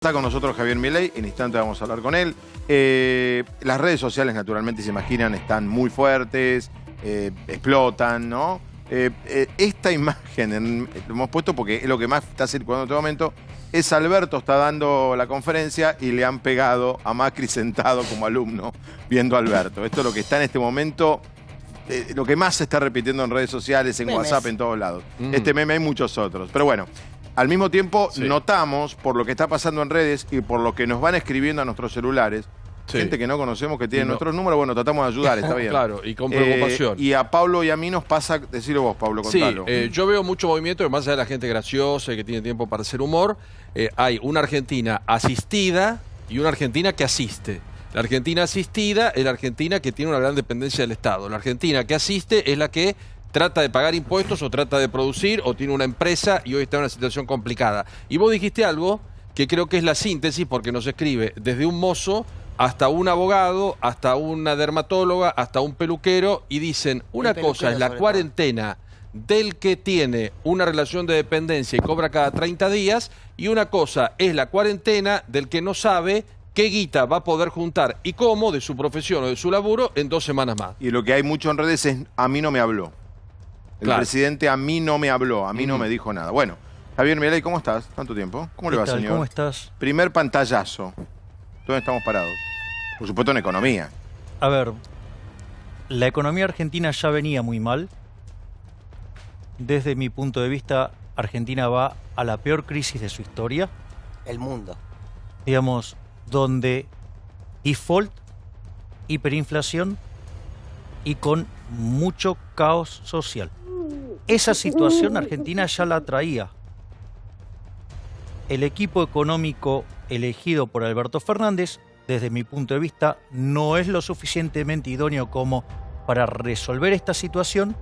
Está con nosotros Javier Milei, en instante vamos a hablar con él. Las redes sociales, naturalmente, se imaginan, están muy fuertes, explotan, ¿no? Esta imagen, lo hemos puesto porque es lo que más está circulando en este momento, es Alberto está dando la conferencia y le han pegado a Macri sentado como alumno viendo a Alberto. Esto es lo que está en este momento, lo que más se está repitiendo en redes sociales, en Memes. WhatsApp, en todos lados. Este meme hay muchos otros, pero bueno. Al mismo tiempo, notamos, por lo que está pasando en redes y por lo que nos van escribiendo a nuestros celulares, gente que no conocemos, que tiene nuestros números, bueno, tratamos de ayudar, está bien. Claro, y con preocupación. Y a Pablo y a mí nos pasa, decirlo vos, Pablo, contalo. Sí, yo veo mucho movimiento, que más allá de la gente graciosa y que tiene tiempo para hacer humor, hay una Argentina asistida y una Argentina que asiste. La Argentina asistida es la Argentina que tiene una gran dependencia del Estado. La Argentina que asiste es la que trata de pagar impuestos o trata de producir o tiene una empresa y hoy está en una situación complicada. Y vos dijiste algo que creo que es la síntesis porque nos escribe desde un mozo hasta un abogado, hasta una dermatóloga, hasta un peluquero y dicen, una cosa es la cuarentena del que tiene una relación de dependencia y cobra cada 30 días y una cosa es la cuarentena del que no sabe qué guita va a poder juntar y cómo de su profesión o de su laburo en 2 semanas más. Y lo que hay mucho en redes es, a mí no me habló. El presidente a mí no me habló, a mí no me dijo nada. Bueno, Javier Milei, ¿cómo estás? ¿Tanto tiempo? ¿Cómo le va, señor? ¿Cómo estás? Primer pantallazo. ¿Dónde estamos parados? Por supuesto en economía. A ver, la economía argentina ya venía muy mal. Desde mi punto de vista, Argentina va a la peor crisis de su historia. El mundo. Digamos, donde default, hiperinflación y con mucho caos social. Esa situación Argentina ya la traía. El equipo económico elegido por Alberto Fernández, desde mi punto de vista, no es lo suficientemente idóneo como para resolver esta situación.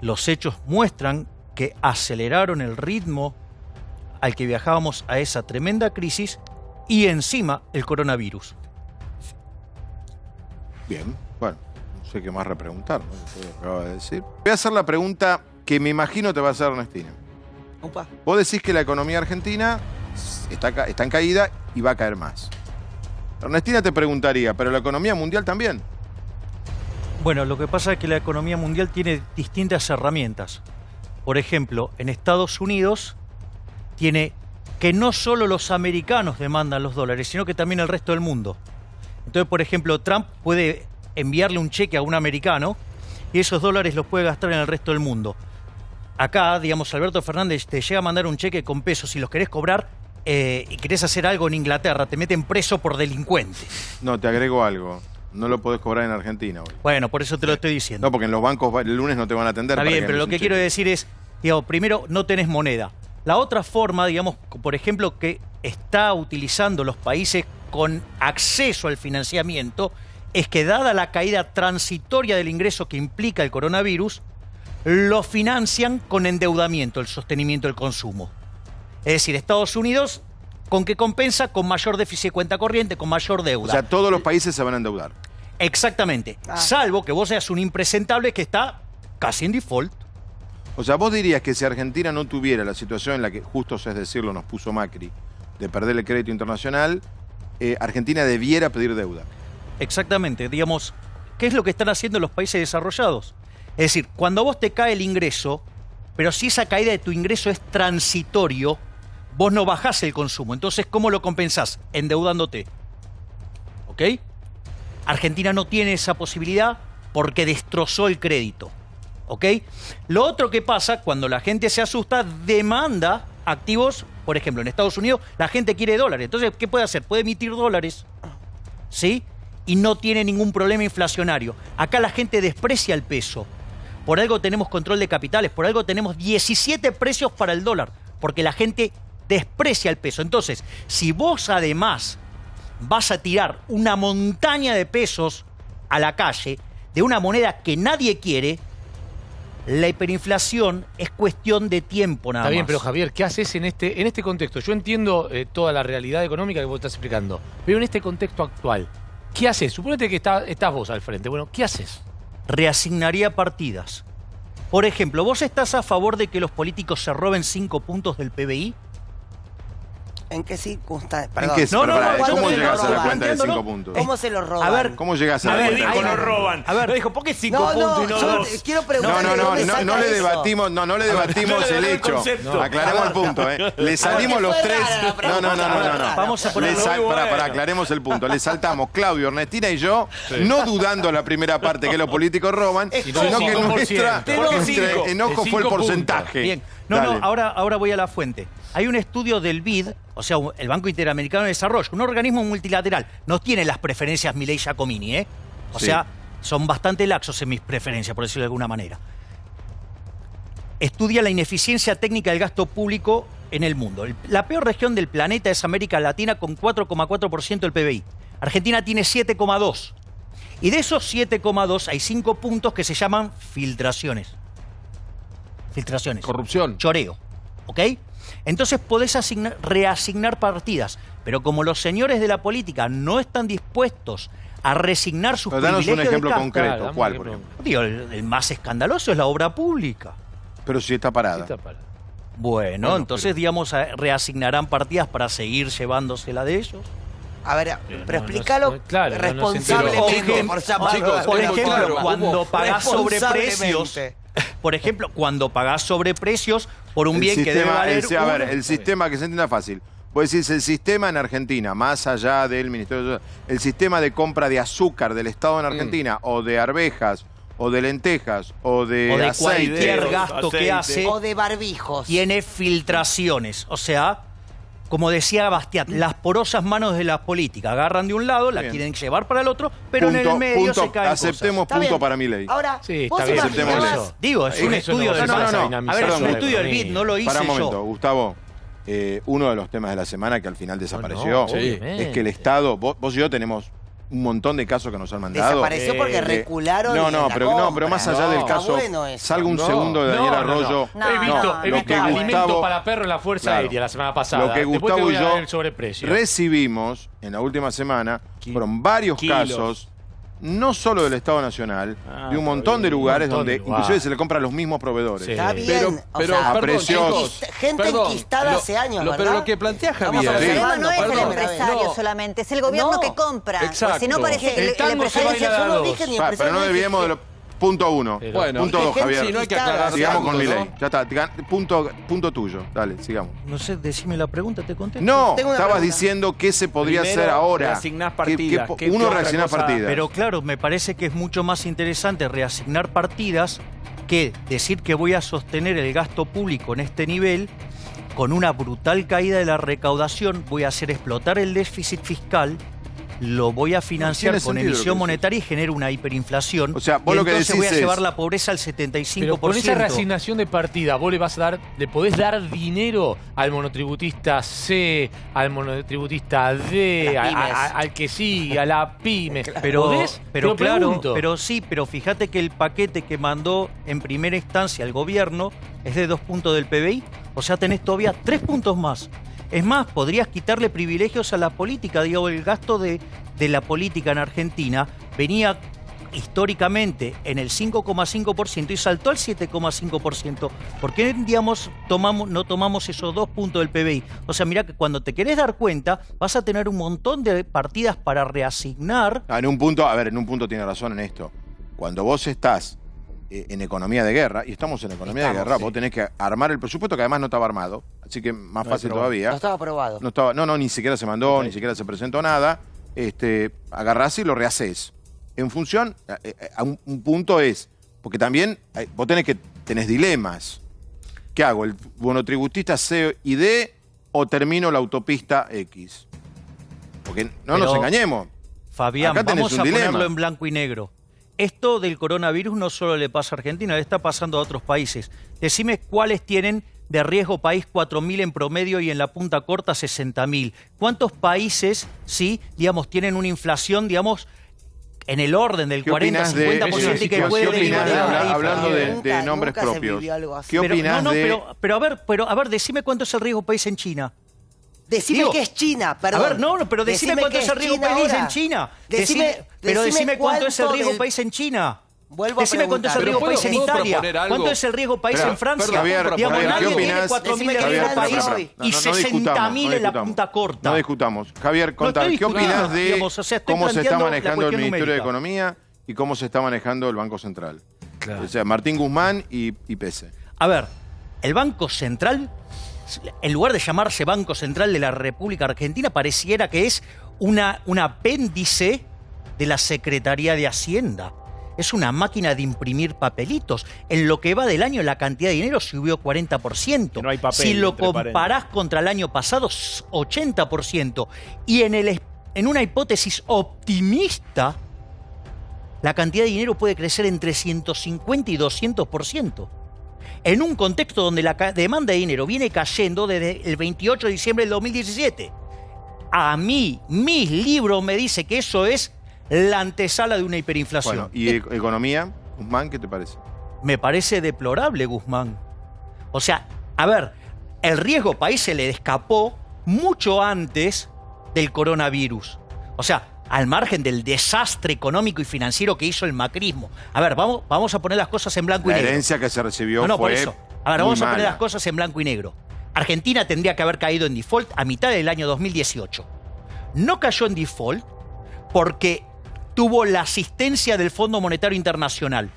Los hechos muestran que aceleraron el ritmo al que viajábamos a esa tremenda crisis y encima el coronavirus. Bien, bueno, no sé qué más repreguntar, ¿no? Lo que acaba de decir. Voy a hacer la pregunta que me imagino te va a hacer Ernestina. Opa. Vos decís que la economía argentina está en caída y va a caer más. Ernestina te preguntaría, ¿pero la economía mundial también? Bueno, lo que pasa es que la economía mundial tiene distintas herramientas. Por ejemplo, en Estados Unidos tiene que no solo los americanos demandan los dólares, sino que también el resto del mundo. Entonces, por ejemplo, Trump puede enviarle un cheque a un americano y esos dólares los puede gastar en el resto del mundo. Acá, digamos, Alberto Fernández te llega a mandar un cheque con pesos. Si los querés cobrar y querés hacer algo en Inglaterra, te meten preso por delincuente. No, te agrego algo. No lo podés cobrar en Argentina hoy. Bueno, por eso te lo estoy diciendo. No, porque en los bancos el lunes no te van a atender. Está bien, pero lo que quiero decir es, digamos, primero, no tenés moneda. La otra forma, digamos, por ejemplo, que está utilizando los países con acceso al financiamiento, es que dada la caída transitoria del ingreso que implica el coronavirus, lo financian con endeudamiento, el sostenimiento del consumo. Es decir, Estados Unidos, ¿con qué compensa? Con mayor déficit de cuenta corriente, con mayor deuda. O sea, todos los países se van a endeudar. Exactamente. Salvo que vos seas un impresentable que está casi en default. O sea, vos dirías que si Argentina no tuviera la situación en la que, justo es decirlo, nos puso Macri, de perder el crédito internacional, Argentina debiera pedir deuda. Exactamente. Digamos, ¿qué es lo que están haciendo los países desarrollados? Es decir, cuando a vos te cae el ingreso, pero si esa caída de tu ingreso es transitorio, vos no bajás el consumo. Entonces, ¿cómo lo compensás? Endeudándote. ¿Ok? Argentina no tiene esa posibilidad porque destrozó el crédito. ¿Ok? Lo otro que pasa, cuando la gente se asusta, demanda activos. Por ejemplo, en Estados Unidos la gente quiere dólares. Entonces, ¿qué puede hacer? Puede emitir dólares. ¿Sí? Y no tiene ningún problema inflacionario. Acá la gente desprecia el peso. Por algo tenemos control de capitales, por algo tenemos 17 precios para el dólar, porque la gente desprecia el peso. Entonces, si vos además vas a tirar una montaña de pesos a la calle de una moneda que nadie quiere, la hiperinflación es cuestión de tiempo nada más. Está bien, pero Javier, ¿qué haces en este contexto? Yo entiendo toda la realidad económica que vos estás explicando, pero en este contexto actual, ¿qué haces? Suponete que estás vos al frente. Bueno, ¿qué haces? Reasignaría partidas. Por ejemplo, ¿vos estás a favor de que los políticos se roben 5 puntos del PBI? ¿En qué circunstancias? ¿En Perdón. qué, No, pero no, pará, no, ¿cómo ¿cuándo llegas se a lo la roban? cuenta de 5 Planteándolo. puntos? ¿Cómo se lo roban? A ver, ¿Cómo llegas a la A ver, cuenta de dijo, 5 lo roban. A ver. No dijo, ¿por qué 5 No, puntos y no yo 2? quiero No, preguntar. no le debatimos, no le debatimos no le el doy el hecho. concepto. Aclaremos el punto, Le salimos Porque los fue tres. rara la pregunta. No. Vamos a ponerlo. Para, aclaremos el punto. Le saltamos Claudio, Ernestina y yo, no dudando la primera parte que los políticos roban, sino que 5%. nuestro enojo fue el 5 porcentaje. Bien. Dale. Ahora voy a la fuente. Hay un estudio del BID, o sea, el Banco Interamericano de Desarrollo, un organismo multilateral. No tiene las preferencias Milei Giacomini, ¿eh? O Sí. sea, son bastante laxos en mis preferencias, por decirlo de alguna manera. Estudia la ineficiencia técnica del gasto público en el mundo. La peor región del planeta es América Latina con 4,4% del PBI. Argentina tiene 7,2%. Y de esos 7,2 hay 5 puntos que se llaman filtraciones. Filtraciones. Corrupción. Choreo. ¿Ok? Entonces podés reasignar partidas. Pero como los señores de la política no están dispuestos a resignar sus Pero danos un privilegios de ejemplo casta, concreto. Claro, ¿Cuál, dame por un ejemplo? digo, el más escandaloso es la obra pública. Pero si está parada. Bueno, entonces, digamos, reasignarán partidas para seguir llevándosela de ellos. A ver, Pero pero no, explícalo claro, no se responsablemente, entiende. por llamarlo Chicos, de Por alguna Chicos, ejemplo, claro, cuando hubo- pagás sobreprecios, responsablemente. por ejemplo, cuando pagás sobreprecios por un bien que debe valer a ver, uno- el sistema, que se entienda fácil. Vos decís, el sistema en Argentina, más allá del Ministerio de... El sistema de compra de azúcar del Estado en Argentina, o de arvejas, o de lentejas, o de, o de aceite. cualquier gasto que aceite. hace, O de barbijos. tiene filtraciones. O sea, como decía Bastiat, las porosas manos de la política agarran de un lado, la Bien. quieren llevar para el otro, pero en el medio se caen aceptemos Está punto bien. para mi ley. Ahora, Sí, vos está bien. Aceptemos imaginabas- eso. cosas. Digo, es un Eso estudio no, del no, BID. no, no. A ver, es un Perdón, estudio del BID, no lo hice Para un momento, yo. Gustavo. Uno de los temas de la semana que al final desapareció Sí. es que el Estado, vos y yo tenemos un montón de casos que nos han mandado. Desapareció porque recularon. No, en no, la pero compra. más allá del Está caso, bueno eso. salga un No. segundo de Daniel Arroyo. No, he visto, no, he lo visto que alimento Gustavo- para perro en la Fuerza Claro. Aérea la semana pasada. Lo que Después te Gustavo voy y a dar yo el sobreprecio. recibimos en la última semana fueron varios Kilos. casos, no solo del Estado Nacional, Ah, de un montón de un lugares montón de donde lugares. inclusive se le compra a los mismos proveedores. Sí. Está bien. Pero, o pero sea, a perdón, precios. chicos, Gente perdón, enquistada hace años, Pero ¿verdad? lo que plantea Vamos Javier... a El problema observando no es por el primera empresario vez. No. solamente, es el gobierno No. que compra. Exacto. Si no parece que El tango se empresario baila dice, de a Yo no dos. dije ni Pero empresario, no dije desviemos de lo... Punto uno. Pero- Bueno, Punto dos, gente Javier. Sí, no hay que enquistada. aclarar Sigamos con mi tanto, ley. ¿no? Ya está. Punto tuyo. Dale, sigamos. No sé, decime la pregunta, te contesto. No, Tengo una estabas pregunta. diciendo qué se podría Primero, hacer ahora. reasignás partidas. ¿Qué Uno otra reasignar cosa? partidas. Pero claro, me parece que es mucho más interesante reasignar partidas que decir que voy a sostener el gasto público en este nivel con una brutal caída de la recaudación, voy a hacer explotar el déficit fiscal, lo voy a financiar tiene con sentido lo que emisión decís. monetaria y genero una hiperinflación. O sea, vos y lo que entonces voy a decís es- llevar la pobreza al 75%. Pero con esa reasignación de partida, vos le podés dar dinero al monotributista C, al monotributista D, Las pymes. al que sigue, a la pyme. Pero, ¿Podés? pero Te lo claro, pregunto. pero sí, pero fíjate que el paquete que mandó en primera instancia el gobierno es de 2 puntos del PBI, o sea, tenés todavía 3 puntos más. Es más, podrías quitarle privilegios a la política, digo, el gasto de la política en Argentina venía históricamente en el 5,5% y saltó al 7,5%. ¿Por qué, digamos, no tomamos esos 2 puntos del PBI? O sea, mira que cuando te querés dar cuenta, vas a tener un montón de partidas para reasignar. En un punto tiene razón en esto. Cuando vos estás en economía de guerra, y estamos en economía de guerra, sí. vos tenés que armar el presupuesto que además no estaba armado, así que más fácil todavía. No estaba aprobado. No, ni siquiera se mandó, ni siquiera se presentó nada. Agarrás y lo rehaces. En función, a un punto es, porque también vos tenés dilemas. ¿Qué hago? ¿El monotributista C y D o termino la autopista X? Porque no nos Pero- engañemos. Fabián, Acá tenés vamos un a dilema. ponerlo en blanco y negro. Esto del coronavirus no solo le pasa a Argentina, le está pasando a otros países. Decime cuáles tienen de riesgo país 4.000 en promedio y en la punta corta 60.000. ¿Cuántos países, sí, digamos, tienen una inflación, digamos, en el orden del ¿Qué 40-50% y que puede opinás derivar de la gripe? hablando de Nunca- nombres nunca se propios? vivió algo así. ¿Qué opinás de...? pero a ver, decime cuánto es el riesgo país en China. Decime Digo, que es China, perdón. A ver, no, pero decime cuánto que es el riesgo China país ahora. en China. Decime Pero decime cuánto es el cuánto riesgo del- país en China. Vuelvo a Decime cuánto es el preguntar. riesgo país en ¿puedo Italia, proponer algo? cuánto es el riesgo país Espera, en Francia. Javier, Digamos, Javier, nadie ¿qué tiene opinás? 4.000 Decime de qué riesgo Francia país hoy. y 60.000 en la punta corta. No discutamos. Javier, contá, estoy ¿qué opinas discutiendo, de digamos, o sea, estoy cómo se está planteando la manejando el cuestión Ministerio de numérica. Economía y cómo se está manejando el Banco Central? Claro. O sea, Martín Guzmán y Pese. A ver, el Banco Central, en lugar de llamarse Banco Central de la República Argentina, pareciera que es un apéndice de la Secretaría de Hacienda. Es una máquina de imprimir papelitos. En lo que va del año, la cantidad de dinero subió 40%. Que no hay papel, si lo entre comparás contra el año pasado, 80%. Y en una hipótesis optimista, la cantidad de dinero puede crecer entre 150 y 200%. En un contexto donde la demanda de dinero viene cayendo desde el 28 de diciembre del 2017. A mí, mis libros me dice que eso es la antesala de una hiperinflación. Bueno, ¿y economía? Guzmán, ¿qué te parece? Me parece deplorable, Guzmán. O sea, a ver, el riesgo país se le escapó mucho antes del coronavirus. O sea, al margen del desastre económico y financiero que hizo el macrismo. A ver, vamos a poner las cosas en blanco y La negro. herencia que se recibió No, por fue eso. A ver, muy vamos a poner mala. las cosas en blanco y negro. Argentina tendría que haber caído en default a mitad del año 2018. No cayó en default porque tuvo la asistencia del Fondo Monetario Internacional.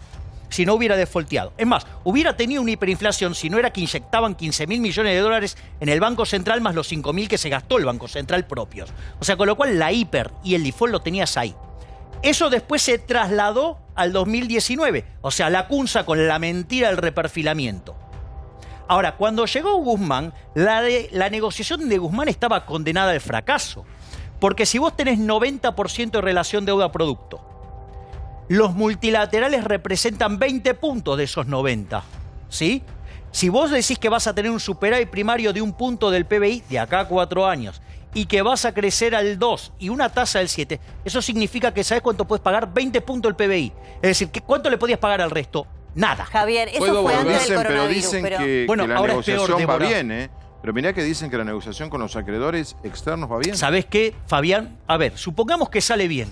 Si no hubiera defaulteado. Es más, hubiera tenido una hiperinflación si no era que inyectaban 15.000 millones de dólares en el Banco Central más los 5.000 que se gastó el Banco Central propios. O sea, con lo cual la hiper y el default lo tenías ahí. Eso después se trasladó al 2019. O sea, la cunza con la mentira del reperfilamiento. Ahora, cuando llegó Guzmán, la negociación de Guzmán estaba condenada al fracaso. Porque si vos tenés 90% de relación deuda-producto, los multilaterales representan 20 puntos de esos 90, ¿sí? Si vos decís que vas a tener un superávit primario de 1 punto del PBI de acá a 4 años y que vas a crecer al 2 y una tasa del 7, eso significa que ¿sabés cuánto puedes pagar? 20 puntos del PBI. Es decir, ¿cuánto le podías pagar al resto? Nada. Javier, eso Puedo fue volver. antes del Pero coronavirus. dicen pero- que Bueno, la ahora es peor, negociación va Débora. bien, ¿eh? Pero mirá que dicen que la negociación con los acreedores externos va bien. ¿Sabés qué, Fabián? A ver, supongamos que sale bien.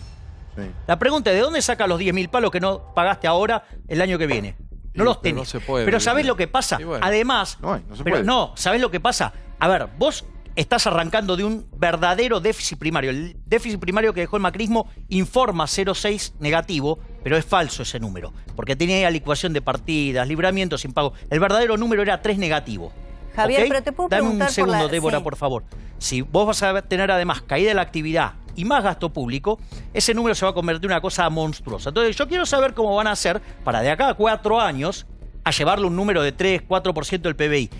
Sí. La pregunta es, ¿de dónde sacas los 10.000 palos que no pagaste ahora el año que viene? No Sí, los pero tenés. no se puede, Pero Luis. ¿sabés lo que pasa? Y bueno. Además, No hay, no se pero puede. no, ¿sabés lo que pasa? A ver, vos estás arrancando de un verdadero déficit primario. El déficit primario que dejó el macrismo informa 0,6 negativo, pero es falso ese número, porque tenía licuación de partidas, libramientos sin pago. El verdadero número era 3 negativo. Javier, ¿Ok? pero te puedo Dame preguntar un por segundo, la- Débora, sí. por favor. Si vos vas a tener además caída de la actividad y más gasto público, ese número se va a convertir en una cosa monstruosa. Entonces, yo quiero saber cómo van a hacer para de acá a 4 años a llevarle un número de 3, 4% del PBI.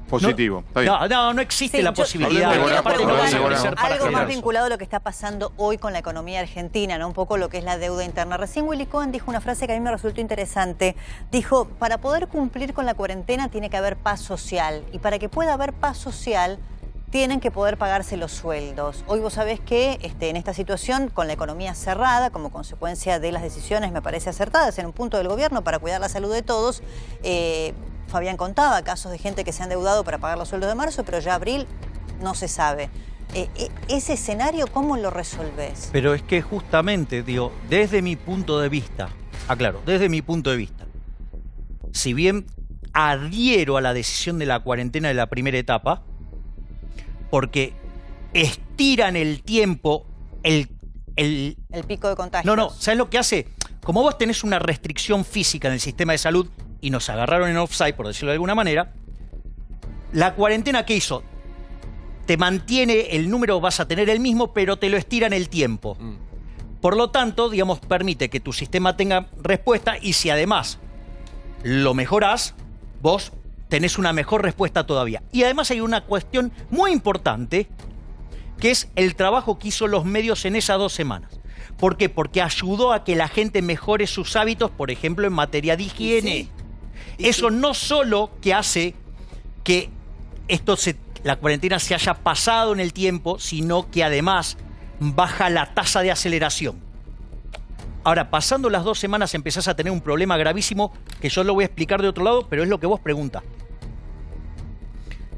Positivo. Está bien. No existe Sí, la yo- posibilidad. Hablemos de Quiero Aparte, preguntar no debe ser para algo más generar. vinculado a lo que está pasando hoy con la economía argentina, ¿no? Un poco lo que es la deuda interna. Recién Willy Cohen dijo una frase que a mí me resultó interesante. Dijo, para poder cumplir con la cuarentena tiene que haber paz social. Y para que pueda haber paz social, tienen que poder pagarse los sueldos. Hoy vos sabés que en esta situación, con la economía cerrada, como consecuencia de las decisiones, me parece acertadas en un punto del gobierno para cuidar la salud de todos, Fabián contaba casos de gente que se han endeudado para pagar los sueldos de marzo, pero ya abril no se sabe. Ese escenario, ¿cómo lo resolvés? Pero es que justamente, digo, desde mi punto de vista, aclaro, desde mi punto de vista, si bien adhiero a la decisión de la cuarentena de la primera etapa, porque estiran el tiempo, el El pico de contagios. No, ¿sabes lo que hace? Como vos tenés una restricción física en el sistema de salud y nos agarraron en offside, por decirlo de alguna manera, la cuarentena, ¿qué hizo? Te mantiene, el número vas a tener el mismo, pero te lo estira en el tiempo. Por lo tanto, digamos, permite que tu sistema tenga respuesta y si además lo mejorás, vos tenés una mejor respuesta todavía. Y además hay una cuestión muy importante, que es el trabajo que hizo los medios en esas 2 semanas. ¿Por qué? Porque ayudó a que la gente mejore sus hábitos, por ejemplo, en materia de higiene. Eso no solo que hace que la cuarentena se haya pasado en el tiempo, sino que además baja la tasa de aceleración. Ahora, pasando las 2 semanas empezás a tener un problema gravísimo que yo lo voy a explicar de otro lado, pero es lo que vos preguntas.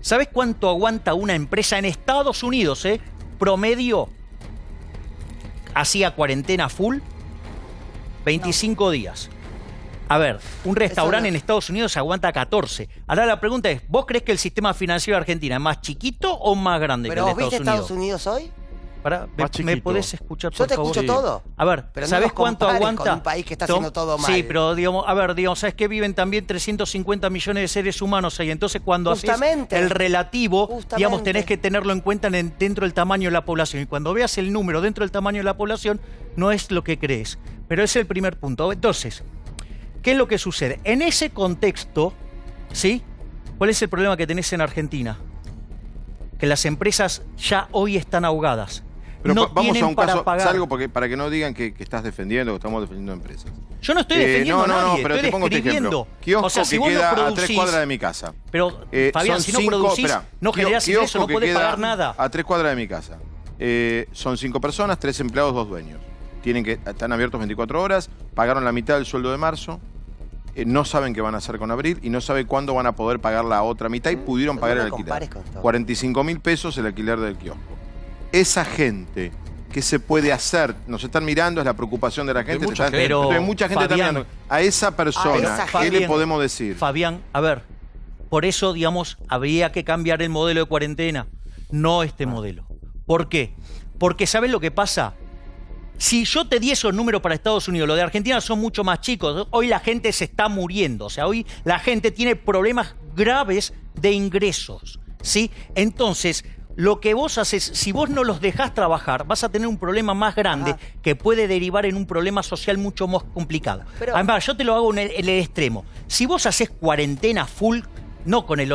¿Sabés cuánto aguanta una empresa en Estados Unidos, promedio? Hacía cuarentena full, 25 días. A ver, un restaurante en Estados Unidos aguanta 14. Ahora la pregunta es, ¿vos crees que el sistema financiero de Argentina es más chiquito o más grande que el ¿Pero de vos viste Estados Estados Unidos? Unidos hoy? Pará, Más ¿me chiquito. podés escuchar, Yo por te favor? escucho todo. A ver, Pero no ¿sabés nos cuánto compares aguanta? con un país que está haciendo todo mal. Sí, pero digamos, a ver, digamos, ¿sabes qué? Viven también 350 millones de seres humanos ahí. Entonces, cuando haces Justamente. el relativo, Justamente. digamos, tenés que tenerlo en cuenta dentro del tamaño de la población. Y cuando veas el número dentro del tamaño de la población, no es lo que crees. Pero es el primer punto. Entonces, ¿qué es lo que sucede? En ese contexto, ¿sí? ¿Cuál es el problema que tenés en Argentina? Que las empresas ya hoy están ahogadas. Pero no vamos tienen a un para caso, pagar. salgo para que no digan que estás defendiendo, que estamos defendiendo empresas. Yo no estoy defendiendo a nadie, pero estoy te pongo este describiendo. ejemplo. Kiosco O sea, si que vos no queda a 3 producís- cuadras de mi casa. Pero, Fabián, son si no 5, producís, espera, no generás kiosco ingreso, no que podés queda pagar nada. A 3 cuadras de mi casa. Son 5 personas, 3 empleados, 2 dueños. Están abiertos 24 horas, pagaron la mitad del sueldo de marzo, no saben qué van a hacer con abril y no saben cuándo van a poder pagar la otra mitad y pudieron No pagar me el compares alquiler. con todo. 45.000 pesos el alquiler del kiosco. Esa gente, ¿qué se puede hacer? Nos están mirando, es la preocupación de la gente. mucha gente. Pero, Entonces, mucha gente está Fabián, mirando. A esa persona, esa ¿qué gente. le podemos decir? Fabián, a ver, por eso, digamos, habría que cambiar el modelo de cuarentena, no este modelo. ¿Por qué? Porque ¿sabes lo que pasa? Si yo te di esos números para Estados Unidos, los de Argentina son mucho más chicos. Hoy la gente se está muriendo. O sea, hoy la gente tiene problemas graves de ingresos, ¿sí? Entonces, lo que vos haces, si vos no los dejás trabajar, vas a tener un problema más grande Ajá. que puede derivar en un problema social mucho más complicado. Pero- Además, yo te lo hago en el extremo. Si vos haces cuarentena full, no con el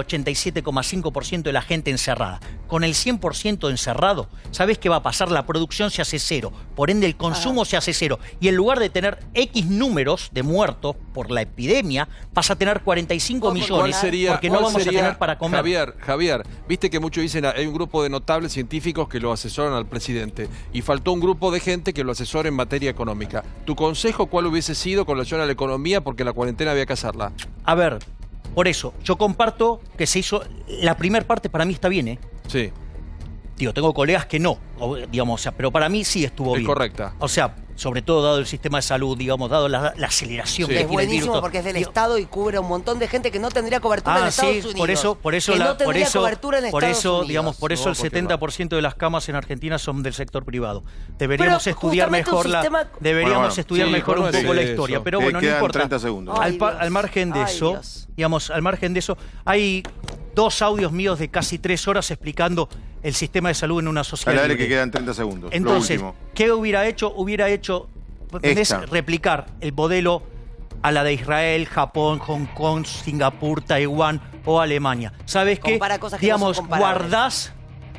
87,5% de la gente encerrada, con el 100% encerrado, ¿sabés qué va a pasar? La producción se hace cero, por ende el consumo se hace cero. Y en lugar de tener X números de muertos por la epidemia, vas a tener 45 ¿Cuál millones porque no cuál vamos sería, a tener para comer. Javier, viste que muchos dicen hay un grupo de notables científicos que lo asesoran al presidente y faltó un grupo de gente que lo asesora en materia económica. ¿Tu consejo cuál hubiese sido con relación a la economía? Porque la cuarentena había que hacerla. A ver, por eso, yo comparto que se hizo, la primera parte para mí está bien, ¿eh? Sí. Digo, tengo colegas que no, digamos, o sea, pero para mí sí estuvo Es bien. correcta. O sea, sobre todo dado el sistema de salud, digamos, dado la aceleración Sí. que Es tiene el virus. buenísimo porque es del Digo, Estado y cubre a un montón de gente que no tendría cobertura en Estados Unidos. por eso, que no tendría cobertura en por Estados eso, Unidos. digamos, por eso No, el porque 70% de las camas en Argentina son del sector privado. Deberíamos Pero estudiar justamente mejor un la, sistema- deberíamos Bueno, estudiar sí, mejor un ¿cómo poco la es historia, eso? pero bueno, no Quedan importa. 30 segundos. Ay, Dios. Al margen de Ay, eso, Dios. digamos, al margen de eso, hay 2 audios míos de casi 3 horas explicando el sistema de salud en una sociedad Dale, libre. que quedan 30 segundos. Entonces, lo último. ¿qué hubiera hecho? Hubiera hecho, ¿entendés? Esta. Replicar el modelo a la de Israel, Japón, Hong Kong, Singapur, Taiwán o Alemania. ¿Sabes qué? Compara cosas que no Digamos, son comparables. guardás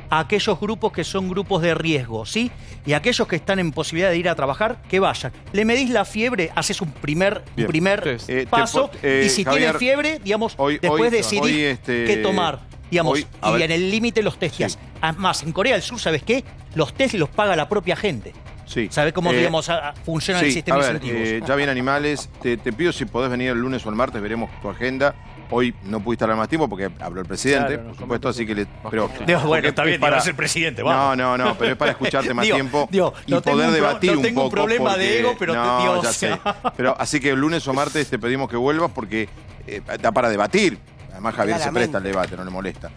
a aquellos grupos que son grupos de riesgo, ¿sí? Y aquellos que están en posibilidad de ir a trabajar, que vayan. Le medís la fiebre, haces un primer Bien. Test. paso, y si Javier, tienen fiebre, digamos, hoy- después hoy- decidís hoy, qué tomar. Digamos, hoy, a y ver. en el límite los testeas. Sí. Además, en Corea del Sur, ¿sabes qué? Los test los paga la propia gente. Sí. ¿Sabes cómo, digamos, funciona el Sí, sistema a de ver, incentivos? ya vienen animales. Te pido si podés venir el lunes o el martes, veremos tu agenda. Hoy no pudiste hablar más tiempo porque habló el presidente, Claro, por supuesto, así que pero Digo, bueno, porque está bien, es para- es el presidente, vamos. No, pero es para escucharte más Digo, tiempo digo, y no tengo poder un pro- debatir no un tengo un poco. problema de porque- ego, pero no, digo, ya o sea. sé. Pero así que el lunes o martes te pedimos que vuelvas porque da para debatir. Además Javier Claramente. se presta al debate, no le molesta.